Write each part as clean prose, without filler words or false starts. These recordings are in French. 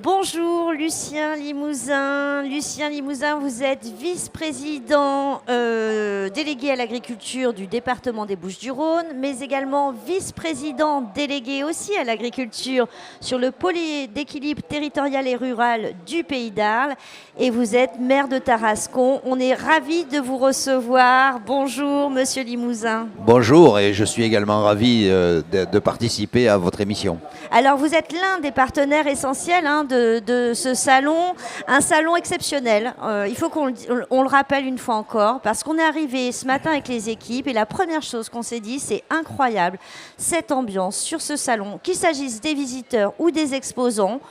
Bonjour Lucien Limousin. Lucien Limousin, vous êtes vice-président délégué à l'agriculture du département des Bouches-du-Rhône, mais également vice-président délégué aussi à l'agriculture sur le pôle d'équilibre territorial et rural du Pays d'Arles. Et vous êtes maire de Tarascon. On est ravis de vous recevoir. Bonjour Monsieur Limousin. Bonjour, et je suis également ravi de participer à votre émission. Alors vous êtes l'un des partenaires essentiels de ce salon, un salon exceptionnel. Il faut qu'on le rappelle une fois encore, parce qu'on est arrivé ce matin avec les équipes et la première chose qu'on s'est dit, c'est incroyable cette ambiance sur ce salon, qu'il s'agisse des visiteurs ou des exposants.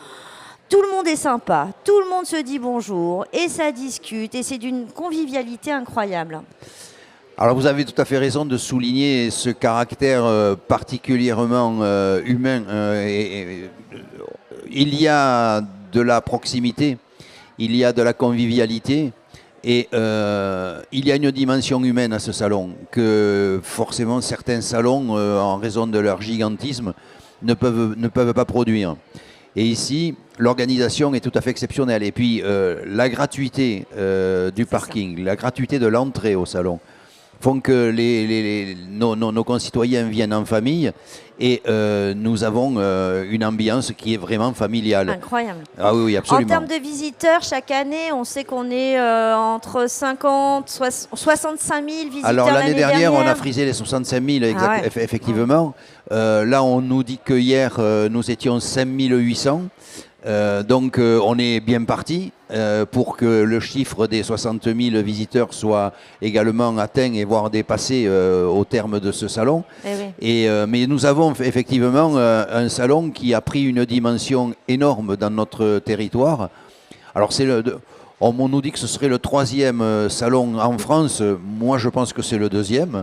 Tout le monde est sympa, tout le monde se dit bonjour et ça discute et c'est d'une convivialité incroyable. Alors vous avez tout à fait raison de souligner ce caractère particulièrement humain. Il y a de la proximité, il y a de la convivialité et il y a une dimension humaine à ce salon que forcément certains salons, en raison de leur gigantisme, ne peuvent pas produire. Et ici, l'organisation est tout à fait exceptionnelle. Et puis la gratuité du parking, la gratuité de l'entrée au salon, font que nos concitoyens viennent en famille et nous avons une ambiance qui est vraiment familiale. Incroyable. Ah oui, absolument. En termes de visiteurs, chaque année, on sait qu'on est entre 50, 65 000 visiteurs. Alors l'année dernière, on a frisé les 65 000, effectivement. Là, on nous dit que hier, nous étions 5 800. Donc on est bien parti pour que le chiffre des 60 000 visiteurs soit également atteint et voire dépassé au terme de ce salon. Mais nous avons effectivement un salon qui a pris une dimension énorme dans notre territoire. Alors on nous dit que ce serait le 3e salon en France. Moi, je pense que c'est le 2e.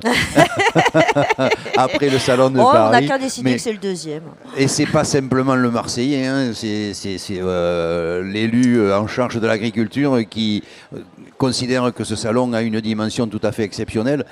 Après le salon de Paris. On n'a qu'à décider que c'est le 2e. Et c'est pas simplement le Marseillais, hein, c'est l'élu en charge de l'agriculture qui considère que ce salon a une dimension tout à fait exceptionnelle.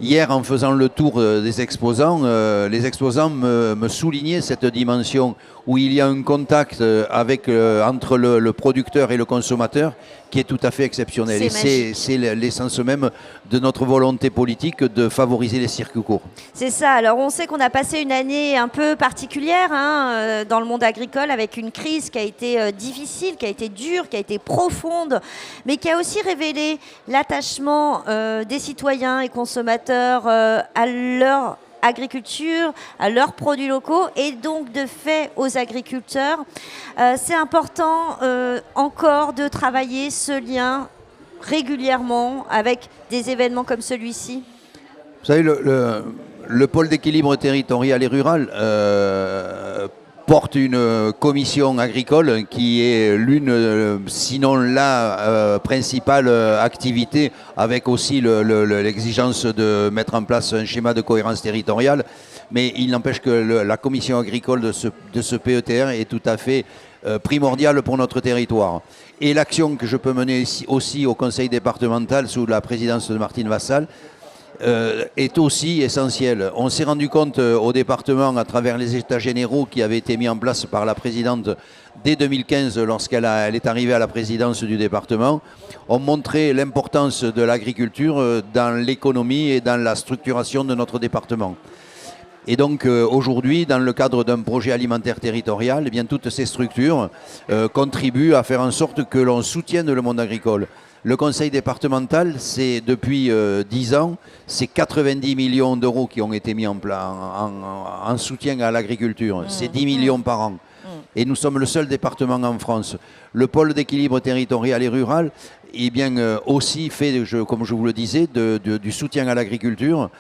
Hier, en faisant le tour des exposants, les exposants me soulignaient cette dimension où il y a un contact entre le producteur et le consommateur qui est tout à fait exceptionnel. Et c'est l'essence même de notre volonté politique de favoriser les circuits courts. C'est ça. Alors on sait qu'on a passé une année un peu particulière dans le monde agricole avec une crise qui a été difficile, qui a été dure, qui a été profonde, mais qui a aussi révélé l'attachement des citoyens et consommateurs à leur agriculture, à leurs produits locaux et donc de fait aux agriculteurs. C'est important encore de travailler ce lien régulièrement avec des événements comme celui-ci. Vous savez, le pôle d'équilibre territorial et rural porte une commission agricole qui est l'une, sinon la principale activité, avec aussi l'exigence de mettre en place un schéma de cohérence territoriale. Mais il n'empêche que la commission agricole de ce PETR est tout à fait primordiale pour notre territoire. Et l'action que je peux mener ici, aussi au conseil départemental sous la présidence de Martine Vassal, est aussi essentiel. On s'est rendu compte au département, à travers les états généraux qui avaient été mis en place par la présidente dès 2015, lorsqu'elle est arrivée à la présidence du département, ont montré l'importance de l'agriculture dans l'économie et dans la structuration de notre département. Et donc aujourd'hui, dans le cadre d'un projet alimentaire territorial, eh bien, toutes ces structures contribuent à faire en sorte que l'on soutienne le monde agricole. Le conseil départemental, c'est depuis 10 ans, c'est 90 millions d'euros qui ont été mis en soutien à l'agriculture. C'est 10 millions par an. Et nous sommes le seul département en France. Le pôle d'équilibre territorial et rural aussi fait, comme je vous le disais, du soutien à l'agriculture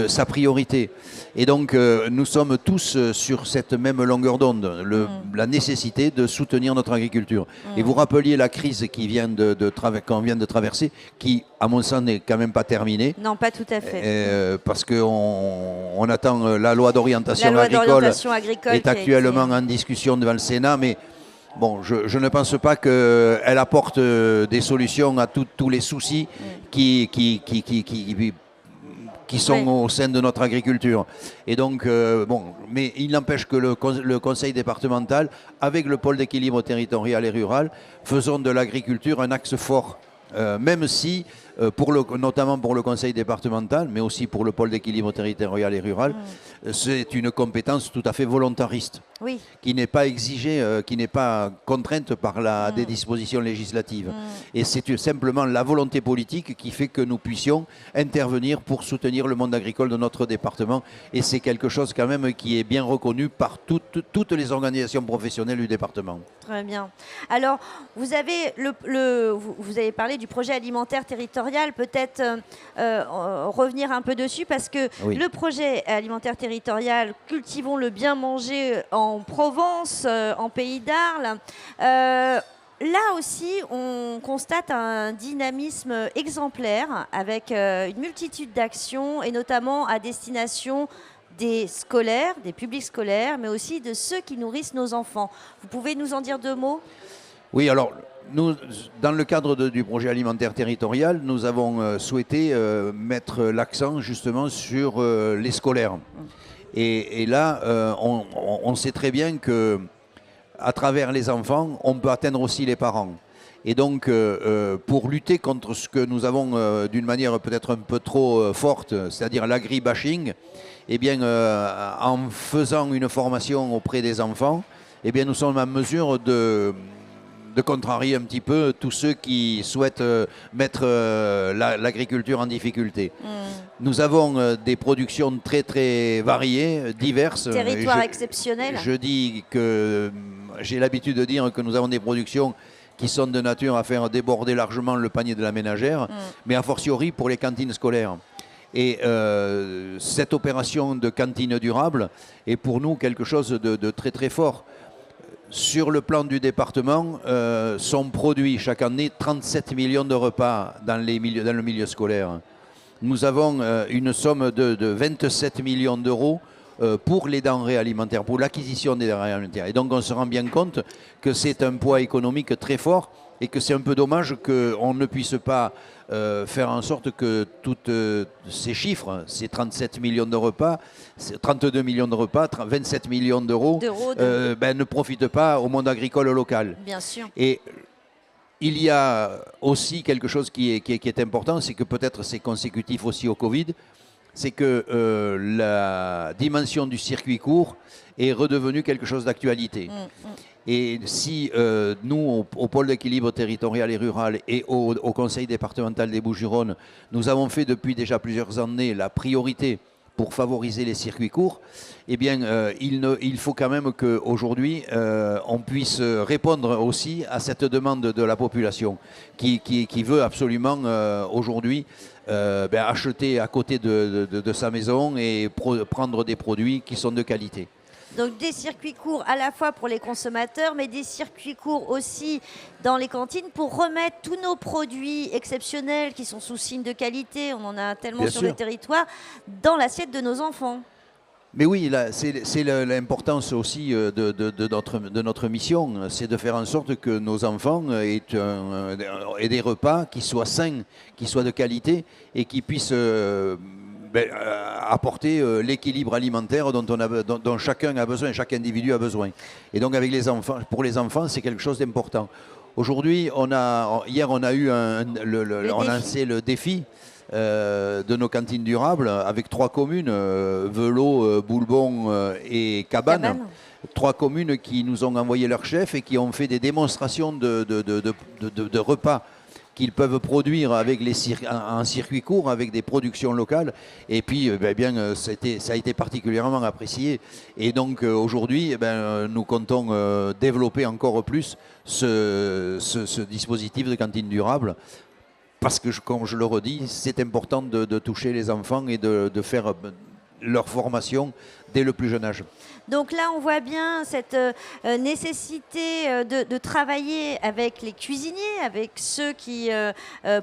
sa priorité. Et donc nous sommes tous sur cette même longueur d'onde, la nécessité de soutenir notre agriculture. Et vous rappeliez la crise qu'on vient de traverser, qui, à mon sens, n'est quand même pas terminée. Non, pas tout à fait. Parce qu'on attend la loi d'orientation agricole est actuellement en discussion devant le Sénat, mais bon, je ne pense pas qu'elle apporte des solutions à tous les soucis qui sont au sein de notre agriculture. Et donc, mais il n'empêche que le conseil départemental, avec le pôle d'équilibre territorial et rural, faisons de l'agriculture un axe fort. Même si, notamment pour le conseil départemental, mais aussi pour le pôle d'équilibre territorial et rural, c'est une compétence tout à fait volontariste, qui n'est pas exigée, qui n'est pas contrainte par des dispositions législatives. Et c'est simplement la volonté politique qui fait que nous puissions intervenir pour soutenir le monde agricole de notre département. Et c'est quelque chose quand même qui est bien reconnu par toutes les organisations professionnelles du département. Très bien. Alors, vous avez, vous avez parlé du projet alimentaire territorial, peut-être revenir un peu dessus, parce que le projet alimentaire territorial, cultivons le bien manger en Provence, en Pays d'Arles, là aussi, on constate un dynamisme exemplaire avec une multitude d'actions, et notamment à destination des scolaires, des publics scolaires, mais aussi de ceux qui nourrissent nos enfants. Vous pouvez nous en dire 2 mots ? Oui, alors, nous, dans le cadre du projet alimentaire territorial, nous avons souhaité mettre l'accent justement sur les scolaires. Et là, on sait très bien que à travers les enfants, on peut atteindre aussi les parents. Et donc, pour lutter contre ce que nous avons d'une manière peut-être un peu trop forte, c'est-à-dire l'agribashing, eh bien, en faisant une formation auprès des enfants, eh bien, nous sommes en mesure de contrarier un petit peu tous ceux qui souhaitent mettre l'agriculture en difficulté. Nous avons des productions très très variées, diverses. Territoire exceptionnel. Je dis que j'ai l'habitude de dire que nous avons des productions qui sont de nature à faire déborder largement le panier de la ménagère, mais a fortiori pour les cantines scolaires. Et cette opération de cantine durable est pour nous quelque chose de très très fort. Sur le plan du département, sont produits chaque année 37 millions de repas dans le milieu scolaire. Nous avons une somme de 27 millions d'euros pour les denrées alimentaires, pour l'acquisition des denrées alimentaires. Et donc on se rend bien compte que c'est un poids économique très fort et que c'est un peu dommage qu'on ne puisse pas faire en sorte que tous ces chiffres, ces 37 millions de repas, 32 millions de repas, 27 millions d'euros, ne profitent pas au monde agricole local. Bien sûr. Et il y a aussi quelque chose qui est important, c'est que peut-être c'est consécutif aussi au Covid, c'est que la dimension du circuit court est redevenue quelque chose d'actualité. Et si nous, au pôle d'équilibre territorial et rural et au conseil départemental des Bouches-du-Rhône, nous avons fait depuis déjà plusieurs années la priorité pour favoriser les circuits courts, eh bien, il faut quand même qu'aujourd'hui, on puisse répondre aussi à cette demande de la population qui veut absolument aujourd'hui acheter à côté de sa maison et prendre des produits qui sont de qualité. Donc des circuits courts à la fois pour les consommateurs, mais des circuits courts aussi dans les cantines pour remettre tous nos produits exceptionnels qui sont sous signe de qualité, on en a tellement sur le territoire, dans l'assiette de nos enfants. Mais oui, c'est l'importance aussi de notre mission, c'est de faire en sorte que nos enfants aient des repas qui soient sains, qui soient de qualité et qui puissent apporter l'équilibre alimentaire dont chacun a besoin, chaque individu a besoin. Et donc avec les enfants, pour les enfants, c'est quelque chose d'important. Aujourd'hui, hier on a eu on a lancé le défi de nos cantines durables avec 3 communes, Velot, Boulbon et Cabannes. 3 communes qui nous ont envoyé leurs chefs et qui ont fait des démonstrations de repas qu'ils peuvent produire avec en circuit court, avec des productions locales. Et puis, ça a été particulièrement apprécié. Et donc, aujourd'hui, nous comptons développer encore plus ce dispositif de cantine durable. Parce que, comme je le redis, c'est important de toucher les enfants et de faire leur formation dès le plus jeune âge. Donc là, on voit bien cette nécessité de travailler avec les cuisiniers, avec ceux qui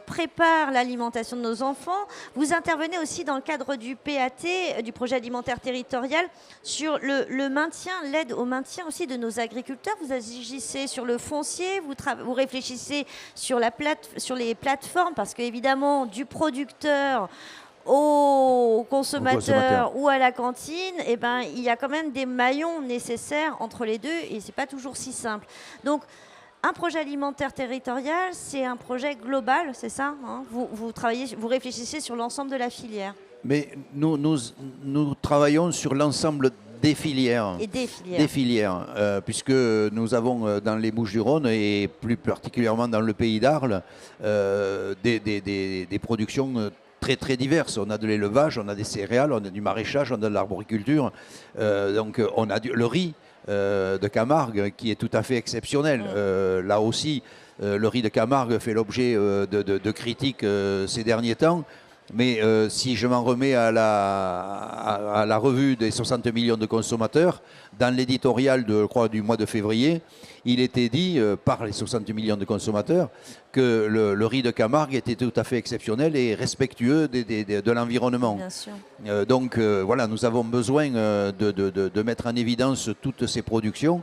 préparent l'alimentation de nos enfants. Vous intervenez aussi dans le cadre du PAT, du projet alimentaire territorial, sur le maintien, l'aide au maintien aussi de nos agriculteurs. Vous agissez sur le foncier, vous réfléchissez sur les plateformes, parce qu'évidemment, du producteur aux consommateurs. consommateurs ou à la cantine, eh ben, il y a quand même des maillons nécessaires entre les deux et c'est pas toujours si simple. Donc, un projet alimentaire territorial, c'est un projet global, c'est ça, hein? Vous travaillez, vous réfléchissez sur l'ensemble de la filière. Mais nous travaillons sur l'ensemble des filières. Et des filières. Des filières, puisque nous avons dans les Bouches-du-Rhône et plus particulièrement dans le pays d'Arles des productions très très diverses. On a de l'élevage, on a des céréales, on a du maraîchage, on a de l'arboriculture. Donc on a le riz de Camargue qui est tout à fait exceptionnel. Là aussi, le riz de Camargue fait l'objet de critiques ces derniers temps. Mais si je m'en remets à la revue des 60 millions de consommateurs, dans l'éditorial je crois, du mois de février, il était dit par les 60 millions de consommateurs que le riz de Camargue était tout à fait exceptionnel et respectueux de l'environnement. Bien sûr. Donc voilà, nous avons besoin de mettre en évidence toutes ces productions.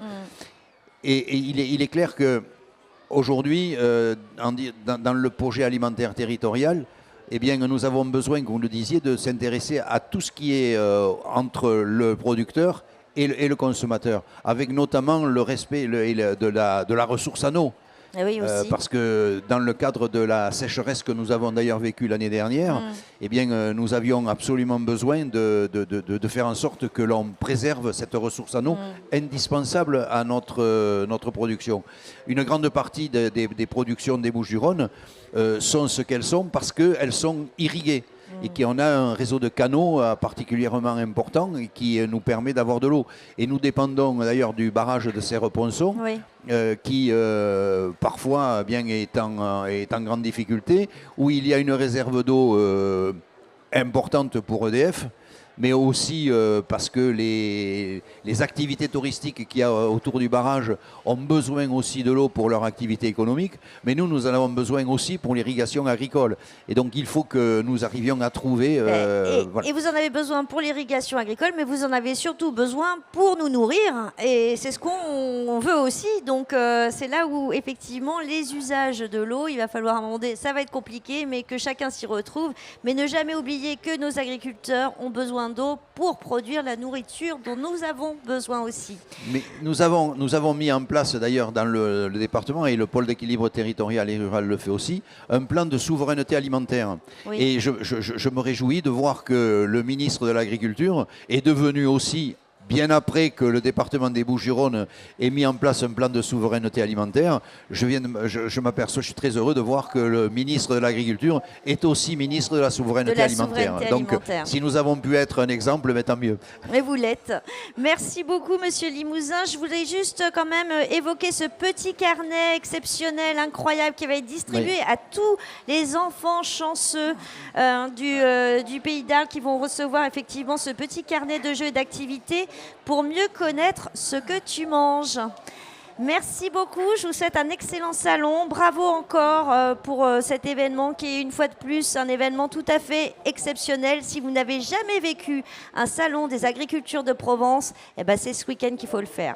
Et il est clair qu'aujourd'hui, dans le projet alimentaire territorial, eh bien, nous avons besoin, comme vous le disiez, de s'intéresser à tout ce qui est entre le producteur et le consommateur, avec notamment le respect de la ressource en eau. Et oui, aussi. Parce que dans le cadre de la sécheresse que nous avons d'ailleurs vécue l'année dernière, eh bien, nous avions absolument besoin de faire en sorte que l'on préserve cette ressource en eau indispensable à notre production. Une grande partie des productions des Bouches-du-Rhône sont ce qu'elles sont parce qu'elles sont irriguées. Et qu'on a un réseau de canaux particulièrement important et qui nous permet d'avoir de l'eau. Et nous dépendons d'ailleurs du barrage de Serre-Ponçon, qui parfois eh bien, est en grande difficulté, où il y a une réserve d'eau importante pour EDF, mais aussi parce que les activités touristiques qu'il y a autour du barrage ont besoin aussi de l'eau pour leur activité économique, mais nous en avons besoin aussi pour l'irrigation agricole. Et donc il faut que nous arrivions à trouver... et vous en avez besoin pour l'irrigation agricole, mais vous en avez surtout besoin pour nous nourrir, et c'est ce qu'on veut aussi. Donc c'est là où effectivement les usages de l'eau, il va falloir à un moment donné, ça va être compliqué, mais que chacun s'y retrouve, mais ne jamais oublier que nos agriculteurs ont besoin d'eau pour produire la nourriture dont nous avons besoin aussi. Mais nous avons mis en place d'ailleurs dans le département, et le pôle d'équilibre territorial et rural le fait aussi, un plan de souveraineté alimentaire. Oui. Et je me réjouis de voir que le ministre de l'Agriculture est devenu aussi, bien après que le département des Bouches-du-Rhône ait mis en place un plan de souveraineté alimentaire, je m'aperçois, je suis très heureux de voir que le ministre de l'Agriculture est aussi ministre de la souveraineté alimentaire. Donc, si nous avons pu être un exemple, mais tant mieux. Mais vous l'êtes. Merci beaucoup, Monsieur Limousin. Je voulais juste quand même évoquer ce petit carnet exceptionnel, incroyable, qui va être distribué à tous les enfants chanceux du Pays d'Arles qui vont recevoir effectivement ce petit carnet de jeux et d'activités pour mieux connaître ce que tu manges. Merci beaucoup, je vous souhaite un excellent salon. Bravo encore pour cet événement qui est une fois de plus un événement tout à fait exceptionnel. Si vous n'avez jamais vécu un salon des agricultures de Provence, eh ben c'est ce week-end qu'il faut le faire.